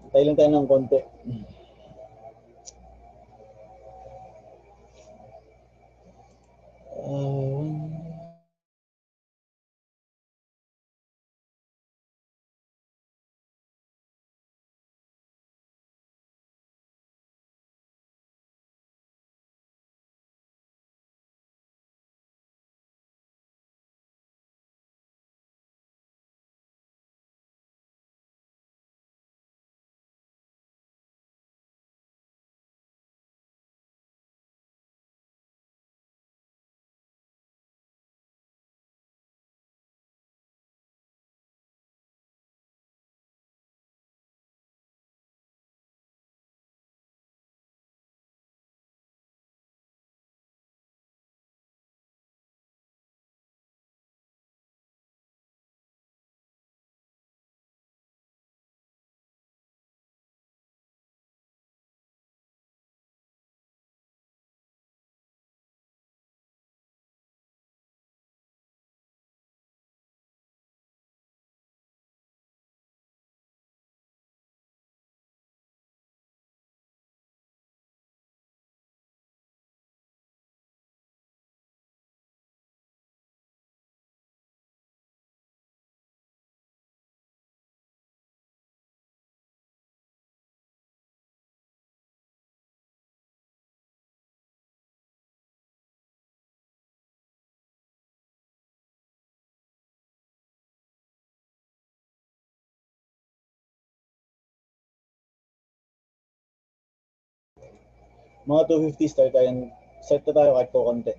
Tayo lang tayo ng konti. Mga 250 start tayo. Set na tayo kahit po konti.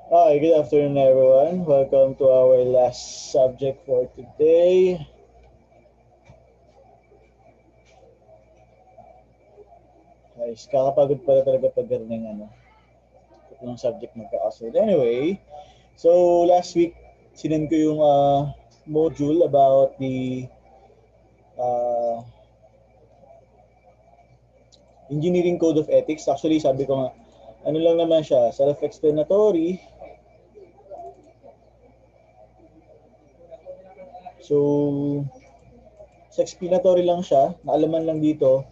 Hi, good afternoon everyone. Welcome to our last subject for today. Guys, kakapagod pala talaga pag ganun yung subject magkakasunod. Anyway, so last week, sinend ko yung module about the Engineering Code of Ethics. Actually, sabi ko nga, ano lang naman siya, self-explanatory. So, self-explanatory lang siya. Naalaman lang dito,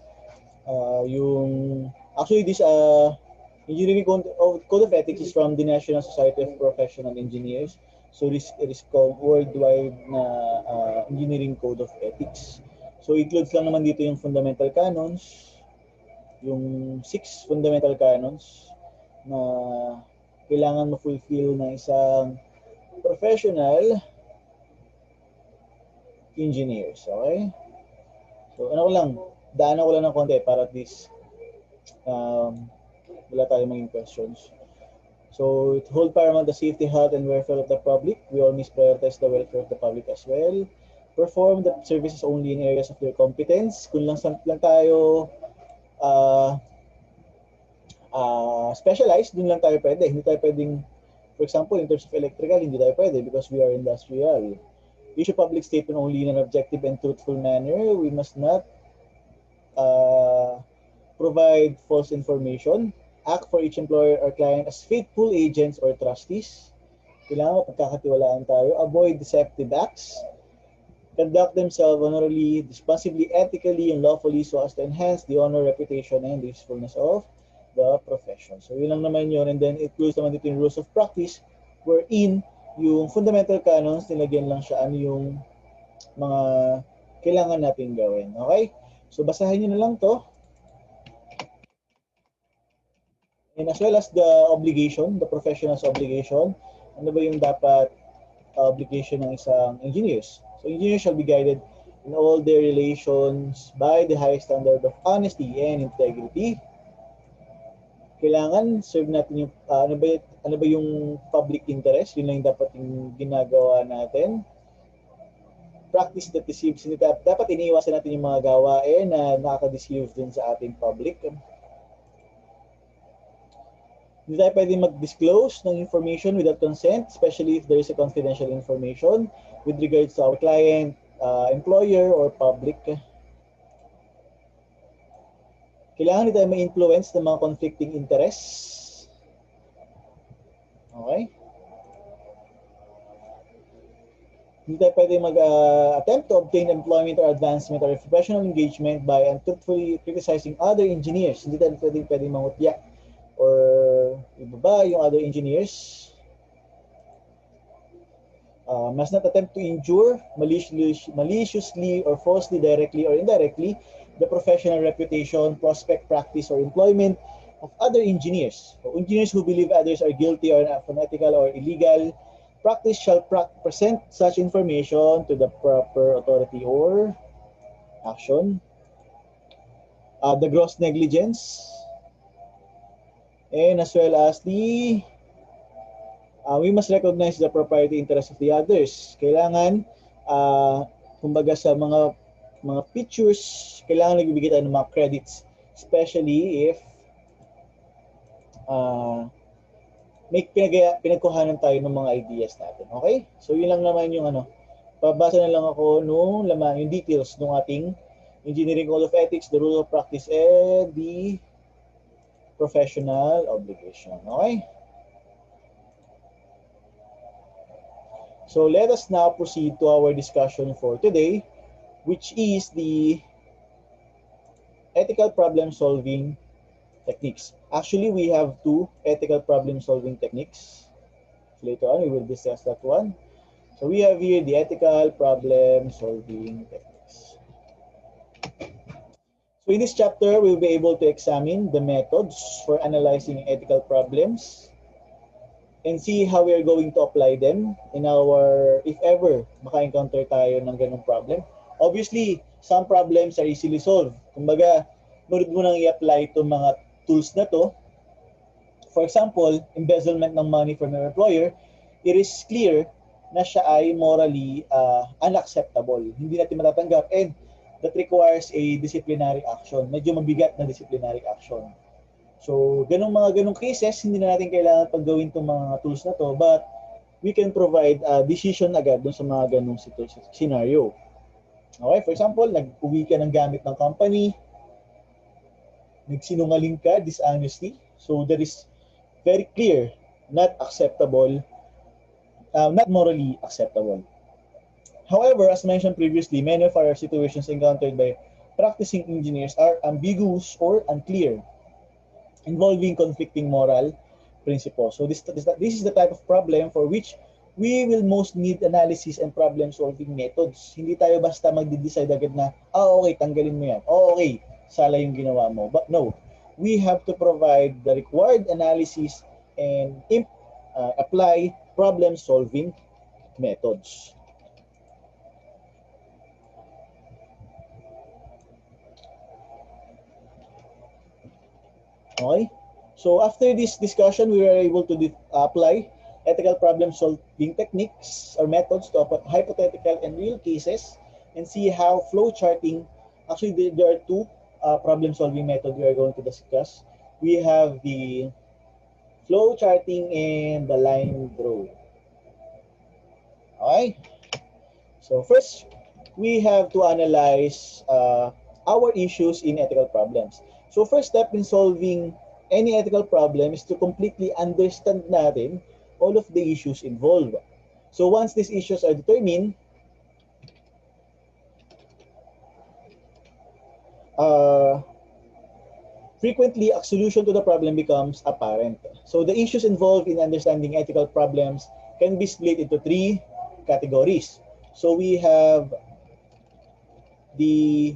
yung, actually, this Engineering Code of Ethics is from the National Society of Professional Engineers. So, it is called worldwide na Engineering Code of Ethics. So, includes lang naman dito yung fundamental canons, yung 6 fundamental canons na kailangan ma-fulfill ng isang professional engineers. Okay? So, ano ko lang, daanan ko lang ng konti para at least wala tayo maging questions. So, it hold paramount the safety, health, and welfare of the public. We always prioritize the welfare of the public as well. Perform the services only in areas of their competence. Kung lang tayo specialized, dun lang tayo pwede. Hindi tayo pwedeng, for example, in terms of electrical, hindi tayo pwede because we are industrial. Issue public statement only in an objective and truthful manner. We must not provide false information. Act for each employer or client as faithful agents or trustees. Kailangan mapagkakatiwalaan tayo. Avoid deceptive acts. Conduct themselves honorably, responsibly, ethically, and lawfully so as to enhance the honor, reputation, and usefulness of the profession. So yun lang naman yun. And then it includes naman dito yung rules of practice wherein yung fundamental canons, nilagyan lang siya ano yung mga kailangan natin gawin. Okay? So basahin nyo na lang to. And as well as the obligation, the professional's obligation, ano ba yung dapat obligation ng isang engineers? So engineers shall be guided in all their relations by the high standard of honesty and integrity. Kailangan serve natin yung ano ba yung public interest, yun lang yung dapat yung ginagawa natin. Practice that deceives, dapat iniiwasan natin yung mga gawain na nakaka-deceive dun sa ating public. Hindi tayo pwede mag-disclose ng information without consent, especially if there is a confidential information with regards to our client, employer, or public. Kailangan hindi tayo ma-influence ng mga conflicting interests. Okay? Hindi tayo pwede mag-attempt to obtain employment or advancement or professional engagement by untruthfully criticizing other engineers. Hindi tayo pwede mangutya or ibaba yung other engineers. Must not attempt to injure maliciously or falsely, directly or indirectly, the professional reputation, prospect, practice, or employment of other engineers. So, engineers who believe others are guilty or unethical or illegal practice shall present such information to the proper authority or action. The gross negligence, and as well as the we must recognize the propriety interest of the others. Kailangan kumbaga sa mga pictures, kailangan nagbibigay tayo ng mga credits, especially if may pinagkuhanan tayo ng mga ideas natin. Okay? So yun lang naman yung pabasa na lang ako nung laman, yung details ng ating Engineering Code of Ethics, the rule of practice, and the professional obligation. Okay? So let us now proceed to our discussion for today, which is the ethical problem solving techniques. Actually, we have 2 ethical problem solving techniques. So later on, we will discuss that one. So we have here the ethical problem solving techniques. So in this chapter, we'll be able to examine the methods for analyzing ethical problems and see how we are going to apply them in our, if ever maka-encounter tayo ng ganung problem. Obviously, some problems are easily solved. Kumbaga, nunod mo nang i-apply itong mga tools na to. For example, embezzlement ng money from your employer, it is clear na siya ay morally unacceptable. Hindi natin matatanggap, and that requires a disciplinary action. Medyo mabigat na disciplinary action. So, ganung cases, hindi na natin kailangan paggawin itong mga tools na to, but we can provide a decision agad dun sa mga ganung scenario. Okay, for example, nag-uwi ka ng gamit ng company, nagsinungaling ka, dishonesty. So that is very clear, not acceptable, not morally acceptable. However, as mentioned previously, many of our situations encountered by practicing engineers are ambiguous or unclear, involving conflicting moral principles. So this is the type of problem for which we will most need analysis and problem-solving methods. Hindi tayo basta magde-decide agad na, okay, tanggalin mo yan. Okay, sala yung ginawa mo. But no, we have to provide the required analysis and apply problem-solving methods. Okay? So after this discussion, we were able to apply ethical problem solving techniques or methods to hypothetical and real cases and see how flow charting, actually there are two problem solving methods we are going to discuss. We have the flow charting and the line drawing. Okay? So first, we have to analyze our issues in ethical problems. So first step in solving any ethical problem is to completely understand natin all of the issues involved. So once these issues are determined, frequently a solution to the problem becomes apparent. So the issues involved in understanding ethical problems can be split into three categories. So we have the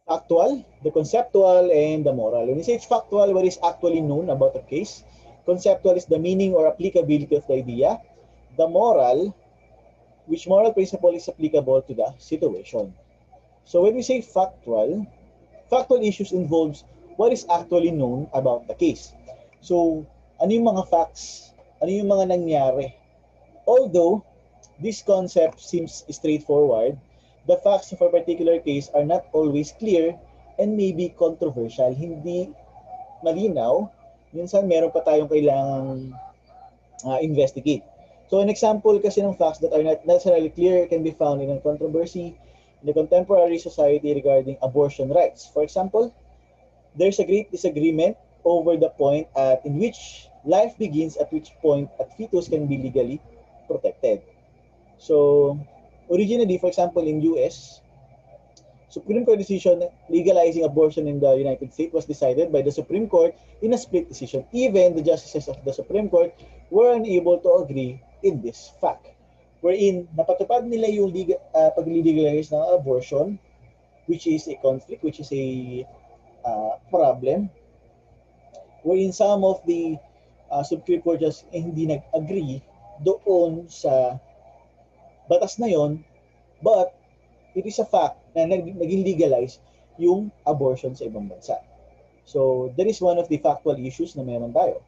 factual, the conceptual, and the moral. When you say it's factual, what is actually known about a case? Conceptual is the meaning or applicability of the idea. The moral, which moral principle is applicable to the situation. So when we say factual, factual issues involves what is actually known about the case. So, ano yung mga facts? Ano yung mga nangyari? Although, this concept seems straightforward, the facts of a particular case are not always clear and may be controversial. Hindi malinaw. Minsan, meron pa tayong kailangang investigate. So, an example kasi ng facts that are not necessarily clear can be found in a controversy in the contemporary society regarding abortion rights. For example, there's a great disagreement over the point in which life begins, at which point a fetus can be legally protected. So, originally, for example, in US, Supreme Court decision legalizing abortion in the United States was decided by the Supreme Court in a split decision. Even the justices of the Supreme Court were unable to agree in this fact. Wherein, napatupad nila yung pag-legalize ng abortion, which is a conflict, which is a problem, wherein some of the Supreme Court just hindi nag-agree doon sa batas na yon, but it is a fact na naging legalize yung abortion sa ibang bansa. So, that is one of the factual issues na meron tayo.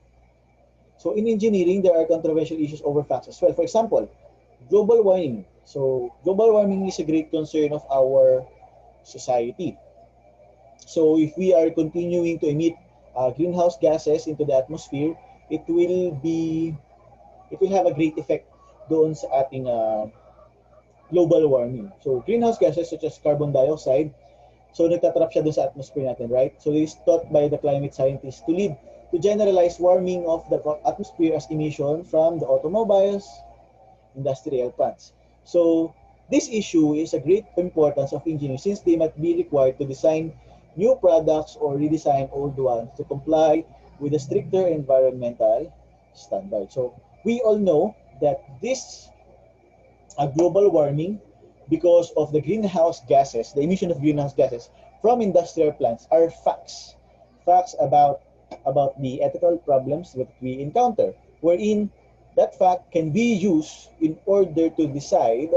So, in engineering, there are controversial issues over facts as well. For example, global warming. So, global warming is a great concern of our society. So, if we are continuing to emit greenhouse gases into the atmosphere, it will have a great effect doon sa ating global warming. So, greenhouse gases such as carbon dioxide, so nagtatrap siya doon sa atmosphere natin, right? So, it is thought by the climate scientists to lead to generalized warming of the atmosphere as emission from the automobiles, industrial plants. So, this issue is a great importance of engineers since they might be required to design new products or redesign old ones to comply with a stricter environmental standard. So, we all know that this global warming, because of the greenhouse gases, the emission of greenhouse gases from industrial plants, are facts about the ethical problems that we encounter, wherein that fact can be used in order to decide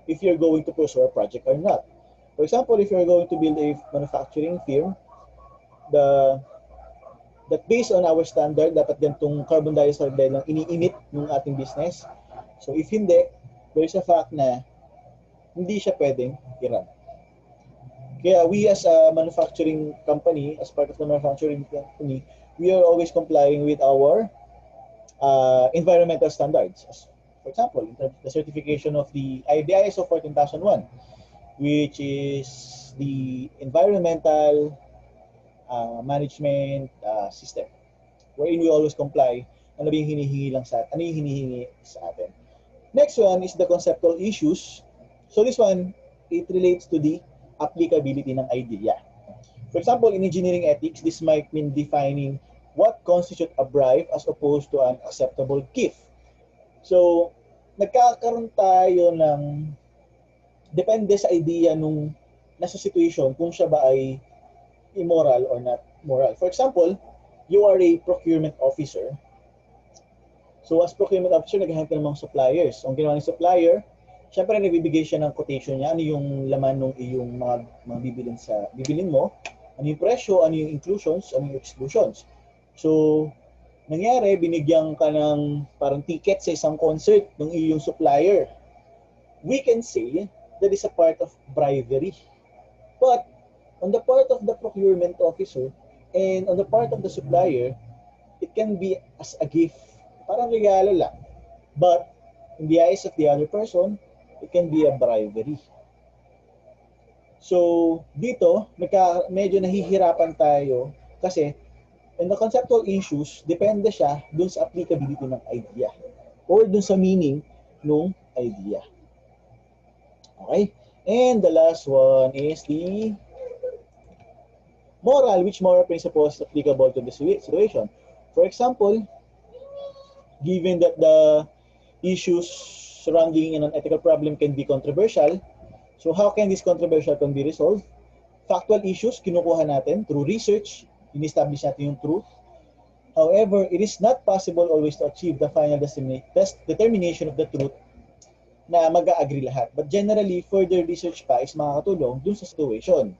if you're going to pursue a project or not. For example, if you're going to build a manufacturing firm, that based on our standard, dapat ganitong carbon dioxide lang ini-emit ng ating business. So if hindi, there is a fact na hindi siya pwedeng i-run. Kaya we as a manufacturing company, as part of the manufacturing company, we are always complying with our environmental standards. For example, the certification of the ISO 14001. which is the environmental management system, wherein we always comply ano yung hinihingi lang sa ano yung hinihingi sa atin. Next one is the conceptual issues. So this one, it relates to the applicability ng idea. For example, in engineering ethics, this might mean defining what constitutes a bribe as opposed to an acceptable gift. So, nagkakaroon tayo ng depende sa idea nung nasa situation kung siya ba ay immoral or not moral. For example, you are a procurement officer. So as procurement officer, naghahanap ka ng mga suppliers. Ang ginawa ng supplier, syempre nagbibigay siya ng quotation niya, ano yung laman ng iyong mga bibilin mo, ano yung presyo, ano yung inclusions, ano yung exclusions. So, nangyari, binigyan ka ng parang ticket sa isang concert ng iyong supplier. We can say that is a part of bribery. But on the part of the procurement officer and on the part of the supplier, it can be as a gift. Parang regalo lang. But in the eyes of the other person, it can be a bribery. So, dito, medyo nahihirapan tayo kasi in the conceptual issues, depende siya dun sa applicability ng idea or dun sa meaning ng idea. Okay? And the last one is the moral, which moral principles is applicable to the situation. For example, given that the issues surrounding an ethical problem can be controversial, so how can this controversial can be resolved? Factual issues, kinukuha natin through research, in-establish natin yung truth. However, it is not possible always to achieve the final determination of the truth na mag-agree lahat. But generally, further research pa is makakatulong dun sa situation.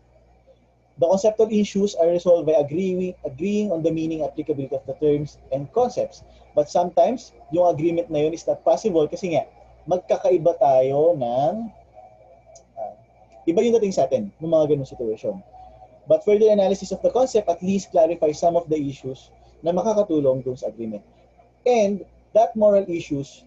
The conceptual issues are resolved by agreeing on the meaning, applicability of the terms and concepts. But sometimes, yung agreement na yun is not possible kasi nga, magkakaiba tayo ng iba yung dating sa atin ng mga ganung situation. But further analysis of the concept at least clarifies some of the issues na makakatulong dun sa agreement. And that moral issues,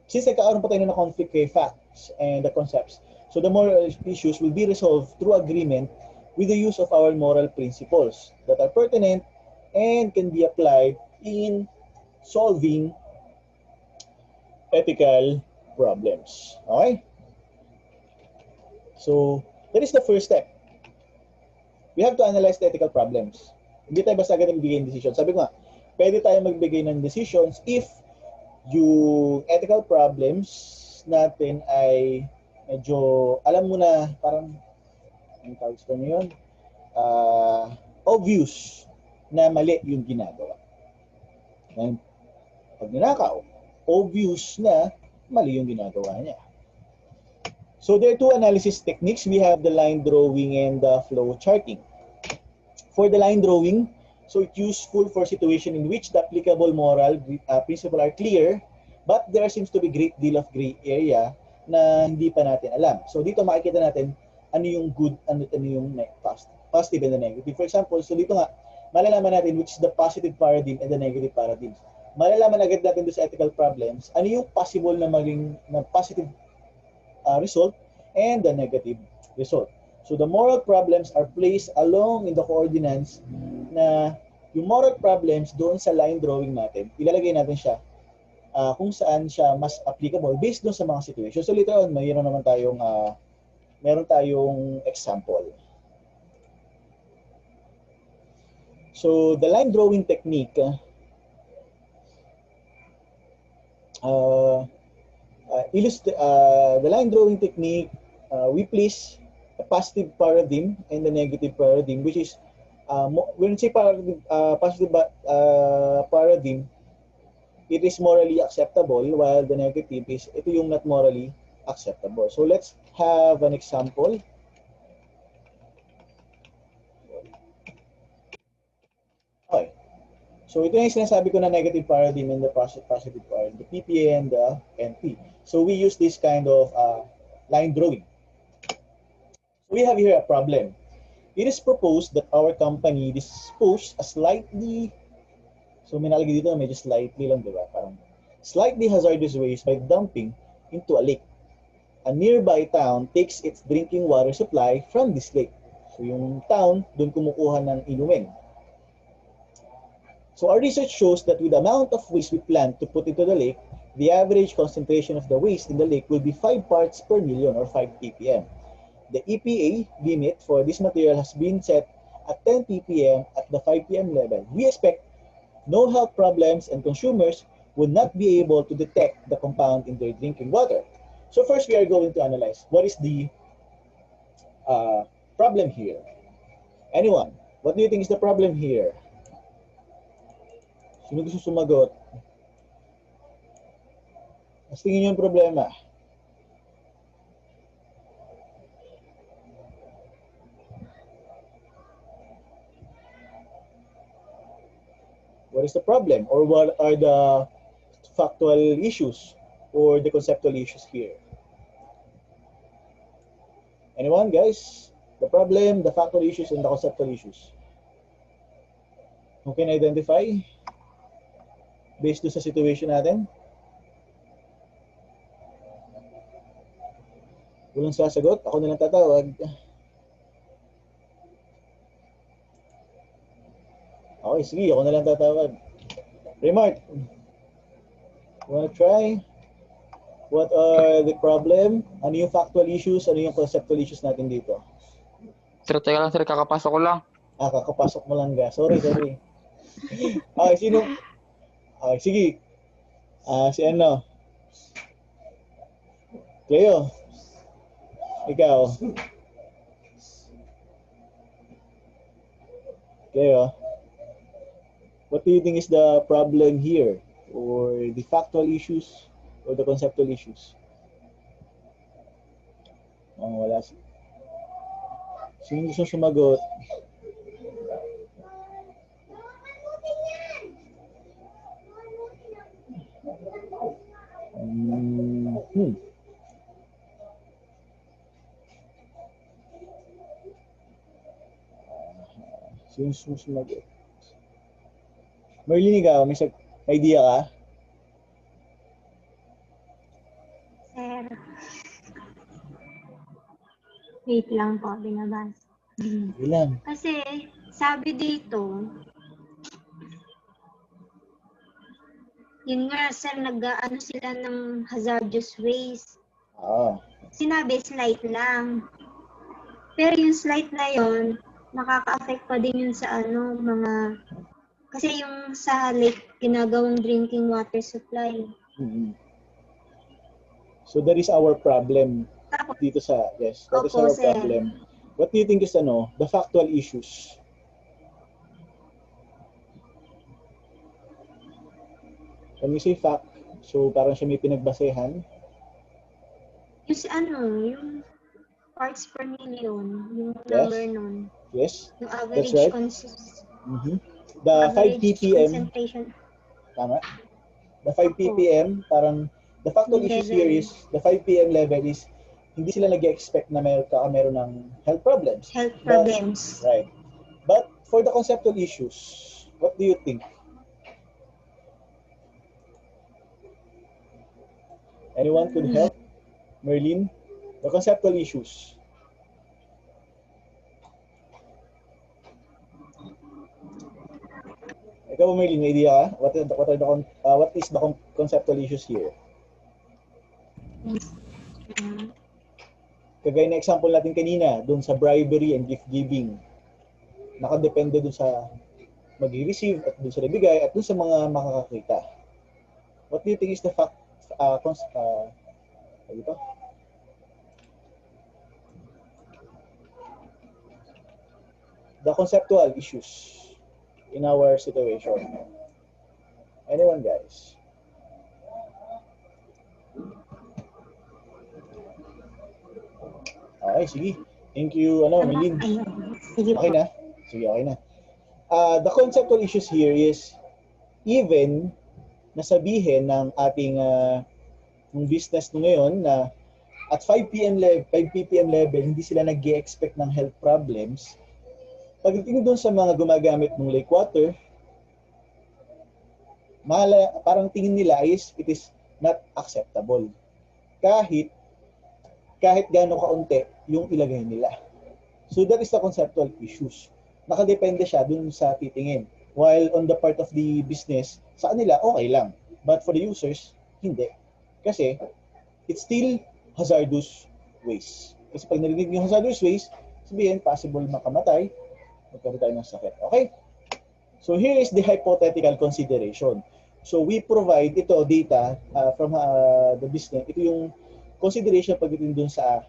since nagkakaroon pa tayo ng conflict kay facts and the concepts, so the moral issues will be resolved through agreement with the use of our moral principles that are pertinent and can be applied in solving ethical problems. Okay? So, that is the first step. We have to analyze the ethical problems. Hindi tayo basta agad magbigay ng decision. Sabi ko nga, pwede tayo magbigay ng decisions if yung ethical problems natin ay medyo, alam mo na, parang, ang tawag sa yun, obvious na mali yung ginagawa. And, pag ninakaw, obvious na mali yung ginagawa niya. So there are two analysis techniques. We have the line drawing and the flow charting. For the line drawing, so it's useful for situation in which the applicable moral principle are clear, but there seems to be great deal of gray area na hindi pa natin alam. So dito makikita natin ano yung good, ano yung positive and the negative. For example, so dito nga, malalaman natin which is the positive paradigm and the negative paradigm. Malalaman agad natin doon sa ethical problems, ano yung possible na maging na positive result and the negative result. So the moral problems are placed along in the coordinates na yung moral problems doon sa line drawing natin, ilalagay natin siya kung saan siya mas applicable based doon sa mga situations. So later on, mayroon naman tayong meron tayong example. So the line drawing technique the line drawing technique, we place a positive paradigm and the negative paradigm, which is when we say positive paradigm, it is morally acceptable, while the negative is ito yung not morally acceptable. So let's have an example. Okay. So ito yung sinasabi ko na negative paradigm and the positive paradigm, the PPA and the NP. So we use this kind of line drawing. We have here a problem. It is proposed that our company dispose a slightly, so may nalagay dito na medyo slightly lang, di ba? Parang slightly hazardous waste by dumping into a lake. a nearby town takes its drinking water supply from this lake. So yung town, doon kumukuha ng inumin. So our research shows that with the amount of waste we plan to put into the lake, the average concentration of the waste in the lake will be 5 parts per million or 5 ppm. The EPA limit for this material has been set at 10 ppm at the 5 pm level. We expect no health problems and consumers would not be able to detect the compound in their drinking water. So first we are going to analyze what is the problem here. Anyone, what do you think is the problem here? Sino gusto sumagot? Mas tingin yung problema. What is the problem? Or what are the factual issues or the conceptual issues here? Anyone, guys? The problem, the factual issues, and the conceptual issues. Who can identify? Based sa situation natin? Walang sasagot? Ako na lang tatawag. Okay, sige. Ako na lang tatawag. Remark, you wanna try? What are the problem? Ano yung factual issues? Ano yung conceptual issues natin dito? Sir, teka lang sir, kakapasok ko lang. Kakapasok mo lang ga. Sorry. Okay, sino? Okay, sige. Si ano? Cleo. Ikaw. Cleo. What do you think is the problem here? Or the factual issues? Or the conceptual issues? Wala. Sino gusto sumagot? Sino sumagot? Merlin, ikaw, may idea ka? Sir. Wait lang po, binabasa. Ilan? Kasi sabi dito, yun nga sir, nag-ano sila ng hazardous waste. Sinabi slight lang. Pero yung slight na yun, nakaka-affect pa din yun sa ano, mga, kasi yung sa lake, ginagawang drinking water supply. So that is our problem dito sa, yes, that is our sir. problem. What do you think is the factual issues? When we say fact, so parang siya may pinagbasehan. Yung parts per million, yung number nun. Yes, yung average that's right. The 5 ppm. Concentration. Tama? The 5 ppm, parang the factual issues here is the 5 pm level is hindi sila nag-expect na meron ng health problems. Right. But for the conceptual issues, what do you think? Anyone could help? Merlin? The conceptual issues. Ikaw, Merlin, may idea ka? What is the conceptual issues here? Kagaya na example natin kanina, dun sa bribery and gift giving. Nakadepende dun sa mag-receive at dun sa nabigay at dun sa mga makakakita. What do you think is the the conceptual issues in our situation? Anyone, guys? Okay, sige. Thank you, Merlin. Okay na? Sige, okay na. The conceptual issues here is even nasabihin ng ating business ngayon na at 5 ppm level, hindi sila nag-expect ng health problems. Pagdating doon sa mga gumagamit ng lake water, parang tingin nila is it is not acceptable. Kahit kahit gaano kaunti yung ilagay nila. So that is the conceptual issues. Nakadepende siya dun sa titingin. While on the part of the business, sa kanila, okay lang. But for the users, hindi. Kasi, it's still hazardous waste. Kasi pag narinig yung hazardous waste, sabihin, possible makamatay, magkaroon tayo ng sakit. Okay? So here is the hypothetical consideration. So we provide ito, data from the business. Ito yung consideration pagdating dun sa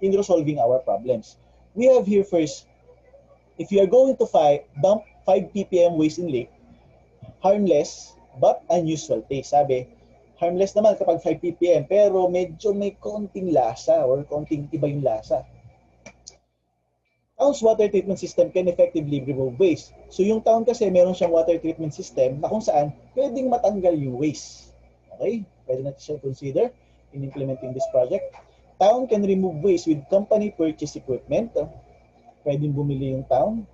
in resolving our problems. We have here first, if you are going to dump 5 ppm waste in lake, harmless but unusual taste. Sabi, harmless naman kapag 5 ppm, pero medyo may konting lasa or konting iba yung lasa. Town's water treatment system can effectively remove waste. So yung town kasi meron siyang water treatment system na kung saan pwedeng matanggal yung waste. Okay? Pwede natin siya consider in implementing this project. Town can remove waste with company purchase equipment. Pwedeng bumili yung town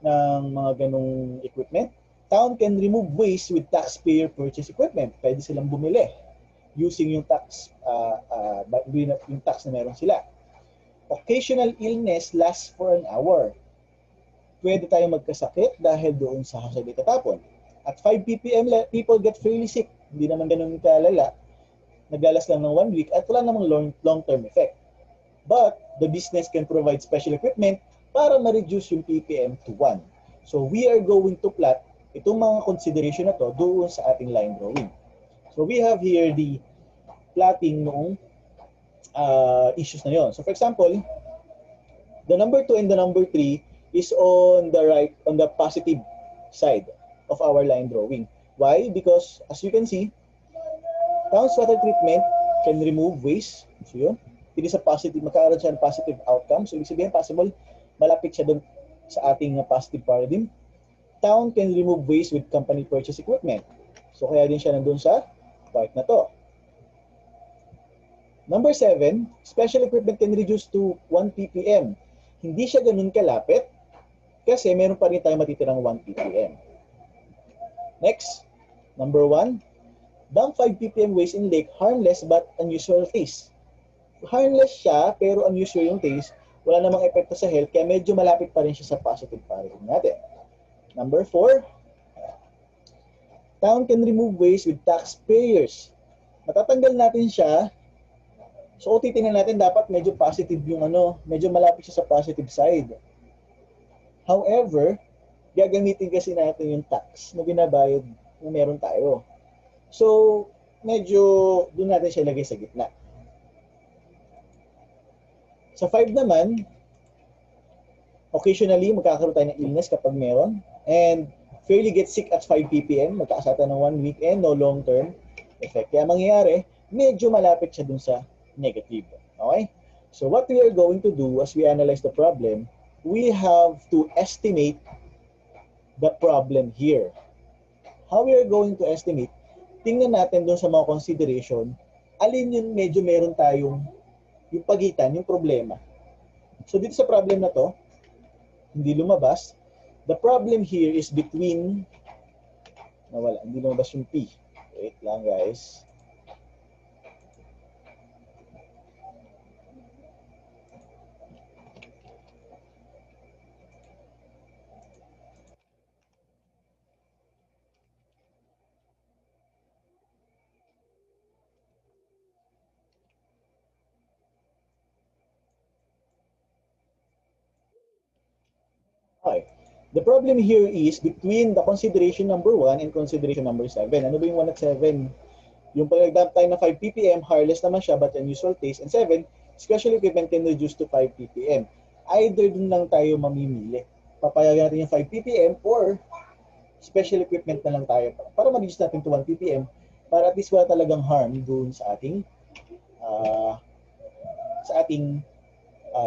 ng mga ganong equipment. Town can remove waste with taxpayer purchase equipment. Pwede silang bumili using yung tax, yung tax na meron sila. Occasional illness lasts for an hour. Pwede tayong magkasakit dahil doon sa hazard itatapon. At 5 ppm, people get fairly sick. Hindi naman ganun kalala. Naglalas lang ng 1 week at wala namang long-term effect. But the business can provide special equipment para ma-reduce yung ppm to 1. So we are going to plot itong mga consideration na to doon sa ating line drawing. So we have here the plotting noong issues na yon. So for example, the number 2 and the number 3 is on the right, on the positive side of our line drawing. Why? Because as you can see, town's water treatment can remove waste. So yun, it is a positive, magkakaroon siya ng positive outcome. So ibig sabihin, possible, malapit siya doon sa ating positive paradigm. Town can remove waste with company purchase equipment. So kaya din siya nandun sa part na to. Number 7, special equipment can reduce to 1 ppm. Hindi siya ganun kalapit kasi meron pa rin tayong matitirang 1 ppm. Next, number 1, dump 5 ppm waste in lake, harmless but unusual taste. Harmless siya pero unusual yung taste. Wala namang epekto sa health kaya medyo malapit pa rin siya sa positive paradigm natin. Number 4, town can remove waste with taxpayers. Matatanggal natin siya. So titingnan natin, dapat medyo positive yung medyo malapit siya sa positive side. However, gagamitin kasi natin yung tax na binabayad na meron tayo. So, medyo doon natin siya lagay sa gitna. Sa 5 naman, occasionally magkakaroon tayo ng illness kapag meron. And fairly get sick at 5 ppm, magkakasata ng 1 week and no long-term effect. Kaya mangyayari, medyo malapit siya dun sa negative. Okay? So what we are going to do as we analyze the problem, we have to estimate the problem here. How we are going to estimate? Tingnan natin dun sa mga consideration, alin yung medyo meron tayong yung pagitan, yung problema. So dito sa problem na to, hindi lumabas. The problem here is between, hindi lumabas yung P. Wait lang guys. Okay. The problem here is between the consideration number 1 and consideration number 7. Ano ba yung 1 at 7? Yung pag-dump tayo na 5 ppm, harmless naman siya but unusual taste. And 7, special equipment can reduce to 5 ppm. Either dun lang tayo mamimili. Papayagan natin yung 5 ppm or special equipment na lang tayo para ma-reduce natin to 1 ppm para at least wala talagang harm dun sa ating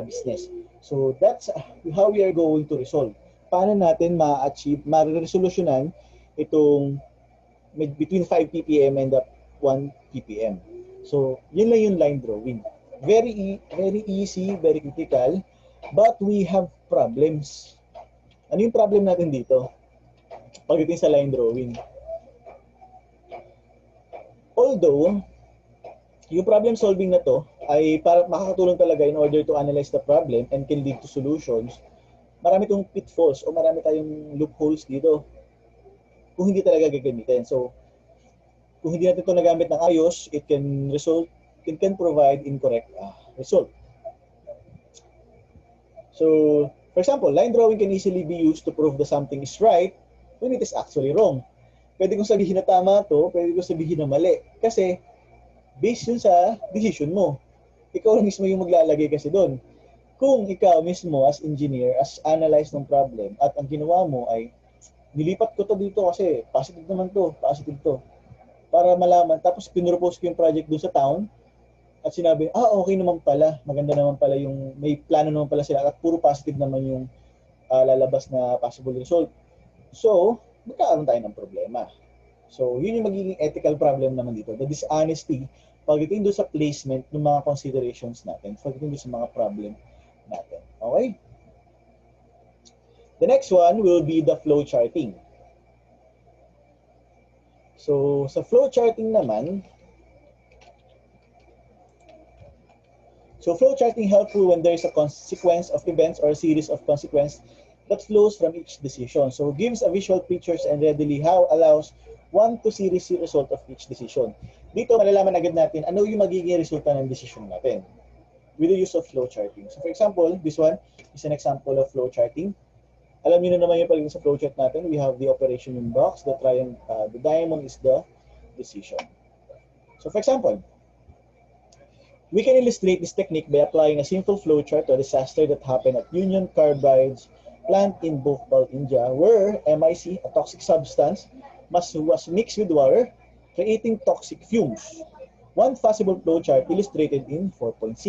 business. So that's how we are going to resolve. Paano natin ma-achieve, ma-resolutionan itong between 5 ppm and 1 ppm. So, yun lang yung line drawing. Very easy, very critical, but we have problems. Ano yung problem natin dito? Pagdating sa line drawing. Although, yung problem solving na to, ay para makakatulong talaga in order to analyze the problem and can lead to solutions. Marami itong pitfalls o marami tayong loopholes dito kung hindi talaga gagamitin. So, kung hindi natin ito nagamit ng ayos, it can provide incorrect result. So, for example, line drawing can easily be used to prove that something is right when it is actually wrong. Pwede kong sabihin na tama to, pwede kong sabihin na mali. Kasi, based yun sa decision mo. Ikaw mismo yung maglalagay kasi doon. Kung ikaw mismo as engineer, as analyze ng problem, at ang ginawa mo ay, nilipat ko to dito kasi positive naman to, positive to. Para malaman, tapos pinropose ko yung project doon sa town, at sinabi, okay naman pala, maganda naman pala yung, may plano naman pala sila, at puro positive naman yung lalabas na possible result. So, magkakaroon tayo ng problema. So, yun yung magiging ethical problem naman dito. The dishonesty, pagdating doon sa placement ng mga considerations natin, pagdating doon sa mga problem natin. Okay? The next one will be the flow charting. So, sa flow charting naman, flow charting helpful when there is a sequence of events or a series of consequences that flows from each decision. So, gives a visual pictures and readily how allows one to see the result of each decision. Dito, malalaman agad natin ano yung magiging resulta ng decision natin with the use of flow charting. So, for example, this one is an example of flow charting. Alam niyo na naman yung pagiging sa flow chart natin. We have the operation in box, the diamond is the decision. So, for example, we can illustrate this technique by applying a simple flowchart to a disaster that happened at Union Carbide's plant in Bhopal, India, where MIC, a toxic substance, was mixed with water, creating toxic fumes. One possible flowchart illustrated in 4.6.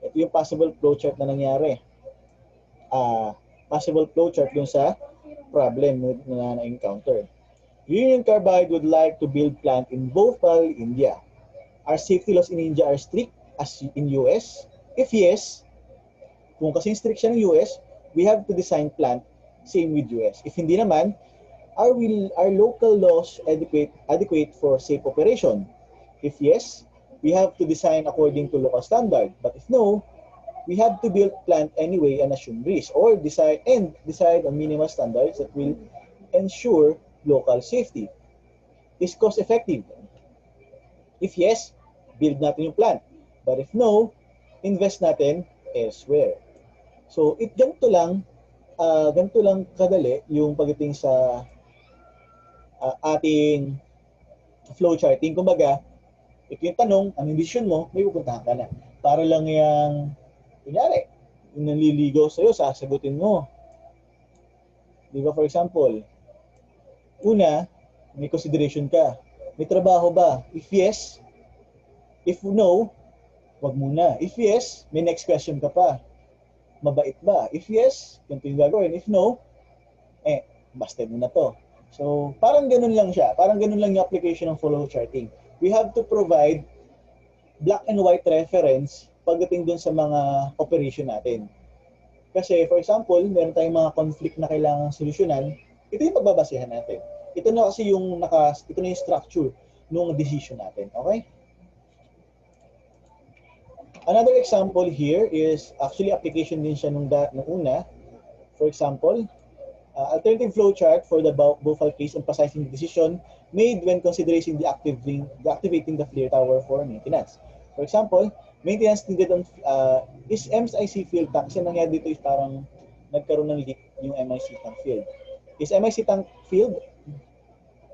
Ito yung possible flowchart na nangyari. Possible flowchart dun sa problem na na-encounter. Union Carbide would like to build plant in Bhopal, India. Are safety laws in India are strict as in US? If yes, kung kasing strict siya ng US, we have to design plant same with US. If hindi naman, are local laws adequate for safe operation? If yes, we have to design according to local standard. But if no, we have to build plant anyway and assume risk or decide on minimal standards that will ensure local safety. Is cost effective? If yes, build natin yung plant. But if no, invest natin elsewhere. So, ganito lang kadali yung pagdating sa ating flow charting. Kumbaga, ito yung tanong, anong decision mo, may pupuntahan ka na. Para lang yung, kunyari, yung nanliligaw sa'yo, sasagutin mo. Di ba, for example, una, may consideration ka. May trabaho ba? If yes, if no, wag muna. If yes, may next question ka pa. Mabait ba? If yes, ganito yung gagawin. If no, busted mo na to. So, parang ganun lang siya. Parang ganun lang yung application ng flow charting. We have to provide black and white reference pagdating dun sa mga operation natin. Kasi, for example, meron tayong mga conflict na kailangan solusyonan, ito yung pagbabasehan natin. Ito na kasi yung structure ng decision natin. Okay? Another example here is actually application din siya nung una. For example, alternative flowchart for the Bhopal case emphasizing the decision made when considering deactivating the flare tower for maintenance. For example, maintenance needed on is MIC field tank. Kasi nangyari dito is parang nagkaroon ng leak yung MIC tank field. Is MIC tank field?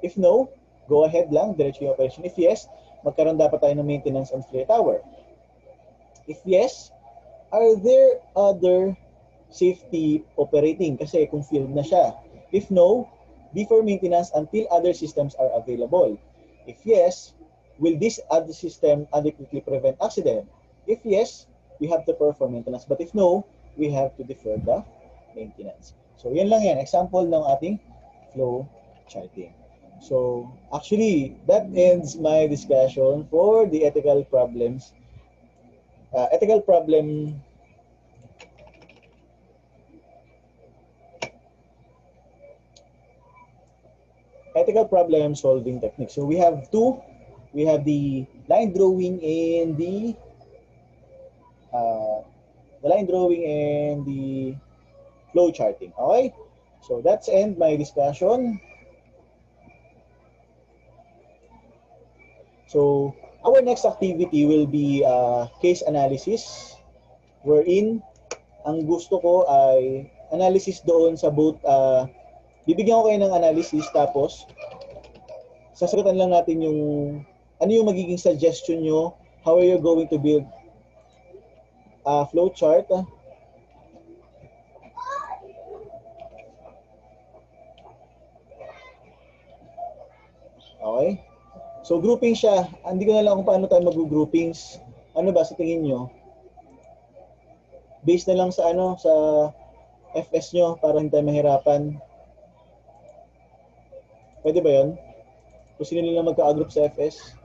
If no, go ahead lang, diretso yung operation. If yes, magkaroon dapat tayo ng maintenance on flare tower. If yes, are there other safety operating? Kasi kung field na siya. If no, before maintenance until other systems are available. If yes, will this other system adequately prevent accident? If yes, we have to perform maintenance. But if no, we have to defer the maintenance. So yan lang yan. Example ng ating flow charting. So actually, that ends my discussion for the ethical problems. Ethical problem solving techniques. So we have two. We have the line drawing and the the line drawing and the flow charting. Okay? So that's end my discussion. So our next activity will be case analysis, wherein ang gusto ko ay analysis doon sa both, bibigyan ko kayo ng analysis tapos sasagutan lang natin yung ano yung magiging suggestion nyo, how are you going to build a flow chart. Okay? So grouping siya. Hindi ko na lang kung paano tayo mag-groupings. Ano ba sa tingin nyo? Based na lang sa ano, sa FS nyo para hindi tayo mahirapan. Pwede ba yun? Kung sino nila magka-group sa FS?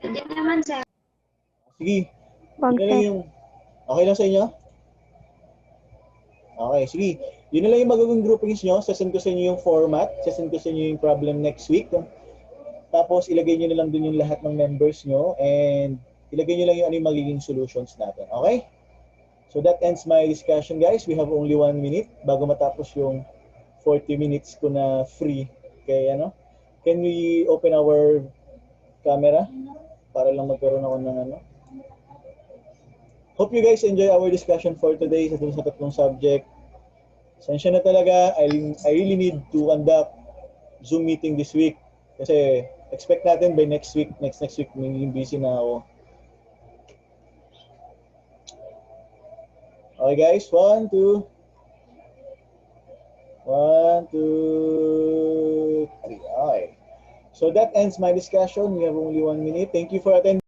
Pwede naman, sir. Sige. Yun na lang yung... Okay lang sa inyo? Okay, sige. Yun na lang yung magagawing groupings nyo. Sasend ko sa inyo yung format. Sasend ko sa inyo yung problem next week. Tapos ilagay nyo na lang dun yung lahat ng members nyo and ilagay nyo lang yung ano yung magiging solutions natin. Okay? So that ends my discussion, guys. We have only 1 minute bago matapos yung 40 minutes ko na free. Okay, ano? Can we open our camera para lang magkaroon ako ng ano? Hope you guys enjoy our discussion for today sa tatlong subject. Sensya na talaga, I really need to conduct Zoom meeting this week. Kasi expect natin by next week magiging busy na ako. Okay guys, 1, 2. 1, 2, 3. Okay. So that ends my discussion. We have only 1 minute. Thank you for attending.